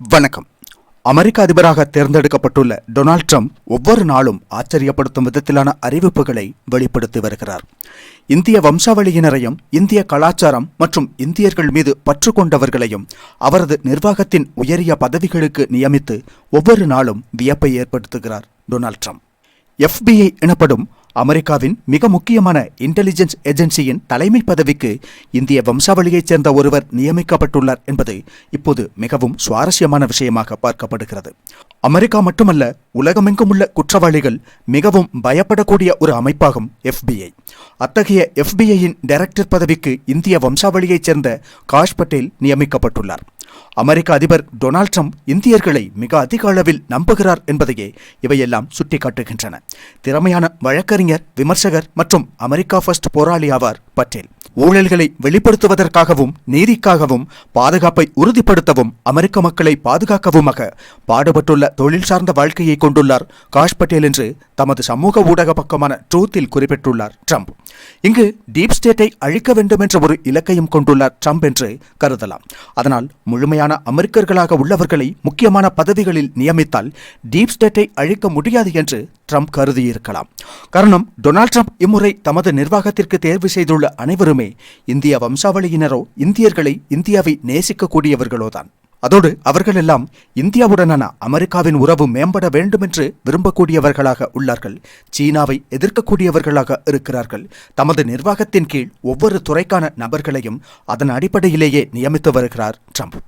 வணக்கம். அமெரிக்க அதிபராக தேர்ந்தெடுக்கப்பட்டுள்ள டொனால்ட் ட்ரம்ப் ஒவ்வொரு நாளும் ஆச்சரியப்படுத்தும் விதத்திலான அறிவிப்புகளை வெளிப்படுத்தி வருகிறார். இந்திய வம்சாவளியினரையும் இந்திய கலாச்சாரம் மற்றும் இந்தியர்கள் மீது பற்று கொண்டவர்களையும் அவரது நிர்வாகத்தின் உயரிய பதவிகளுக்கு நியமித்து ஒவ்வொரு நாளும் வியப்பை ஏற்படுத்துகிறார் டொனால்ட் ட்ரம்ப். FBI எனப்படும் அமெரிக்காவின் மிக முக்கியமான இன்டெலிஜென்ஸ் ஏஜென்சியின் தலைமை பதவிக்கு இந்திய வம்சாவளியைச் சேர்ந்த ஒருவர் நியமிக்கப்பட்டுள்ளார் என்பது இப்போது மிகவும் சுவாரஸ்யமான விஷயமாக பார்க்கப்படுகிறது. அமெரிக்கா மட்டுமல்ல, உலகமெங்கும் உள்ள குற்றவாளிகள் மிகவும் பயப்படக்கூடிய ஒரு அமைப்பாகும் FBI. அத்தகைய FBIயின் டைரக்டர் பதவிக்கு இந்திய வம்சாவளியைச் சேர்ந்த காஷ் பட்டேல் நியமிக்கப்பட்டுள்ளார். அமெரிக்க அதிபர் டொனால்ட் ட்ரம்ப் இந்தியர்களை மிக அதிக அளவில் நம்புகிறார் என்பதையே இவையெல்லாம் சுட்டிக்காட்டுகின்றன. திறமையான வழக்கறிஞர், விமர்சகர் மற்றும் அமெரிக்கா ஃபர்ஸ்ட் போராளி ஆவார் பட்டேல். ஊழல்களை வெளிப்படுத்துவதற்காகவும் நீதிக்காகவும் பாதுகாப்பை உறுதிப்படுத்தவும் அமெரிக்க மக்களை பாதுகாக்கவுமாக பாடுபட்டுள்ள தொழில் சார்ந்த வாழ்க்கையை கொண்டுள்ளார் காஷ் பட்டேல் என்று தமது சமூக ஊடக பக்கமான ட்ரூத்தில் குறிப்பிட்டுள்ளார் ட்ரம்ப். இங்கு டீப் ஸ்டேட்டை அழிக்க வேண்டும் என்ற ஒரு இலக்கையும் கொண்டுள்ளார் ட்ரம்ப் என்று கருதலாம். அதனால் முழுமையான அமெரிக்கர்களாக உள்ளவர்களை முக்கியமான பதவிகளில் நியமித்தால் டீப் ஸ்டேட்டை அழிக்க முடியாது என்று ட்ரம்ப் கருதியிருக்கலாம். காரணம், டொனால்ட் ட்ரம்ப் இம்முறை தமது நிர்வாகத்திற்கு தேர்வு செய்துள்ள அனைவருமே இந்திய வம்சாவளியினரோ இந்தியர்களை, இந்தியாவை நேசிக்கக்கூடியவர்களோதான். அதோடு அவர்களெல்லாம் இந்தியாவுடனான அமெரிக்காவின் உறவு மேம்பட வேண்டும் என்று விரும்பக்கூடியவர்களாக உள்ளார்கள். சீனாவை எதிர்க்கக்கூடியவர்களாக இருக்கிறார்கள். தமது நிர்வாகத்தின் கீழ் ஒவ்வொரு துறைக்கான நபர்களையும் அதன் அடிப்படையிலேயே நியமித்து வருகிறார் ட்ரம்ப்.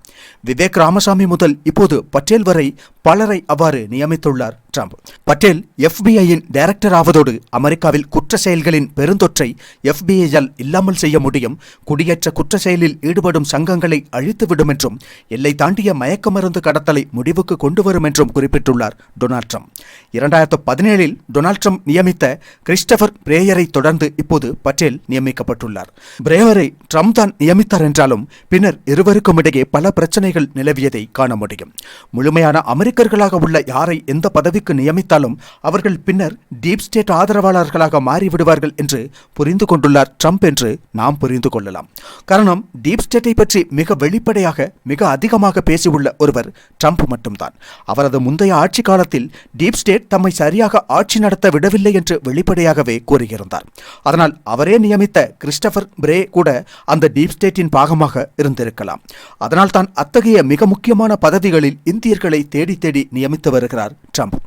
விவேக் ராமசாமி முதல் இப்போது பட்டேல் வரை பலரை அவ்வாறு நியமித்துள்ளார் ட்ரம்ப். பட்டேல் FBIயின் டைரக்டர் ஆவதோடு அமெரிக்காவில் குற்ற செயல்களின் பெருந்தொற்றை FBIயால் இல்லாமல் செய்ய முடியும், குடியேற்ற குற்ற செயலில் ஈடுபடும் சங்கங்களை அழித்துவிடும் என்றும் எல்லை தாண்டிய மயக்க மருந்து கடத்தலை முடிவுக்கு கொண்டு வரும் என்றும் குறிப்பிட்டுள்ளார் டொனால்ட் ட்ரம்ப். 2017 டொனால்ட் ட்ரம்ப் நியமித்த கிறிஸ்டபர் பிரேயரை தொடர்ந்து இப்போது பட்டேல் நியமிக்கப்பட்டுள்ளார். பிரேயரை ட்ரம்ப் தான் நியமித்தார் என்றாலும் பின்னர் இருவருக்கும் இடையே பல பிரச்சனைகள் நிலவியதை காண முடியும். முழுமையான அமெரிக்கர்களாக உள்ள யாரை எந்த பதவிக்கு நியமித்தாலும் அவர்கள் பின்னர் டீப் ஸ்டேட் ஆதரவாளர்களாக மாறிவிடுவார்கள் என்று புரிந்து கொண்டுள்ளார் ட்ரம்ப் என்று நாம் புரிந்து கொள்ளலாம். காரணம், டீப் ஸ்டேட்டை பற்றி மிக வெளிப்படையாக மிக அதிகமாக பேசியுள்ள ஒருவர் ட்ரம்ப் மட்டும்தான். அவரது முந்தைய ஆட்சி காலத்தில் டீப் ஸ்டேட் தம்மை சரியாக ஆட்சி நடத்த விடவில்லை என்று வெளிப்படையாகவே கூறியிருந்தார். அதனால் அவரே நியமித்த கிறிஸ்டபர் பிரே கூட அந்த டீப் ஸ்டேட்டின் பாகமாக இருந்திருக்கலாம். அதனால் தான் அத்தகைய மிக முக்கியமான பதவிகளில் இந்தியர்களை தேடி தேடி நியமித்து வருகிறார் ட்ரம்ப்.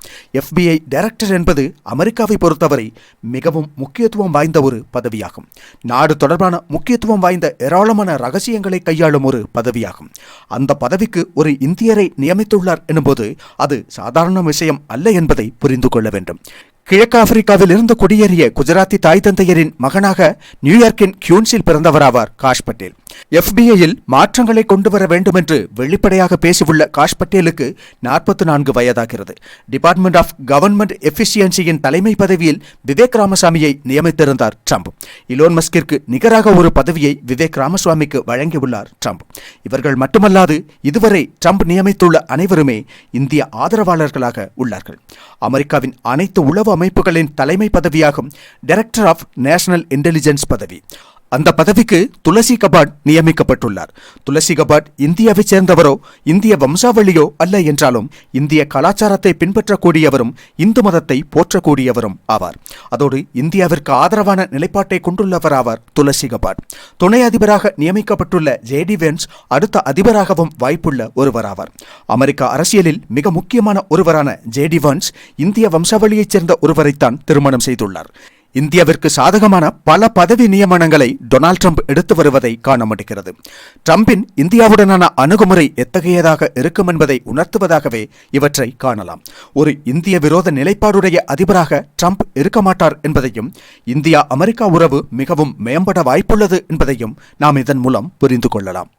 FBI டைரக்டர் என்பது அமெரிக்காவை பொறுத்தவரை மிகவும் முக்கியத்துவம் வாய்ந்த ஒரு பதவியாகும். நாடு தொடர்பான முக்கியத்துவம் வாய்ந்த ஏராளமான ரகசியங்களை கையாளும் ஒரு பதவியாகும். அந்த பதவிக்கு ஒரு இந்தியரை நியமித்துள்ளார் எனும்போது அது சாதாரண விஷயம் அல்ல என்பதை புரிந்து கொள்ள வேண்டும். கிழக்கு ஆப்பிரிக்காவில் இருந்து குடியேறிய குஜராத்தி தாய் தந்தையரின் மகனாக நியூயார்க்கின் கியூன்ஸில் பிறந்தவராவார் காஷ் பட்டேல். FBIயில் மாற்றங்களை கொண்டு வர வேண்டும் என்று வெளிப்படையாக பேசியுள்ள காஷ் பட்டேலுக்கு 44 வயதாகிறது. டிபார்ட்மெண்ட் ஆஃப் கவர்மெண்ட் எஃபிஷியன்சியின் தலைமை பதவியில் விவேக் ராமசாமியை நியமித்திருந்தார் ட்ரம்ப். இலோன் மஸ்கிற்கு நிகராக ஒரு பதவியை விவேக் ராமசாமிக்கு வழங்கியுள்ளார் ட்ரம்ப். இவர்கள் மட்டுமல்லாது இதுவரை ட்ரம்ப் நியமித்துள்ள அனைவருமே இந்திய ஆதரவாளர்களாக உள்ளார்கள். அமெரிக்காவின் அனைத்து உளவு அமைப்புகளின் தலைமை பதவியாகும் டைரக்டர் ஆஃப் நேஷனல் இன்டெலிஜென்ஸ் பதவி. அந்த பதவிக்கு துளசி கபாட் நியமிக்கப்பட்டுள்ளார். துளசி கபாட் இந்தியாவைச் சேர்ந்தவரோ இந்திய வம்சாவளியோ அல்ல என்றாலும் இந்திய கலாச்சாரத்தை பின்பற்றக்கூடியவரும் இந்து மதத்தை போற்றக்கூடியவரும் ஆவார். அதோடு இந்தியாவிற்கு ஆதரவான நிலைப்பாட்டை கொண்டுள்ளவராவார் துளசி கபாட். துணை அதிபராக நியமிக்கப்பட்டுள்ள JD Vance அடுத்த அதிபராகவும் வாய்ப்புள்ள ஒருவராவார். அமெரிக்க அரசியலில் மிக முக்கியமான ஒருவரான JD Vance இந்திய வம்சாவளியைச் சேர்ந்த ஒருவரைத்தான் திருமணம் செய்துள்ளார். இந்தியாவிற்கு சாதகமான பல பதவி நியமனங்களை டொனால்ட் ட்ரம்ப் எடுத்து வருவதை காண முடிகிறது. ட்ரம்பின் இந்தியாவுடனான அணுகுமுறை எத்தகையதாக இருக்கும் என்பதை உணர்த்துவதாகவே இவற்றை காணலாம். ஒரு இந்திய விரோத நிலைப்பாடுடைய அதிபராக ட்ரம்ப் இருக்க மாட்டார் என்பதையும், இந்தியா அமெரிக்கா உறவு மிகவும் மேம்பட வாய்ப்புள்ளது என்பதையும் நாம் இதன் மூலம் புரிந்து கொள்ளலாம்.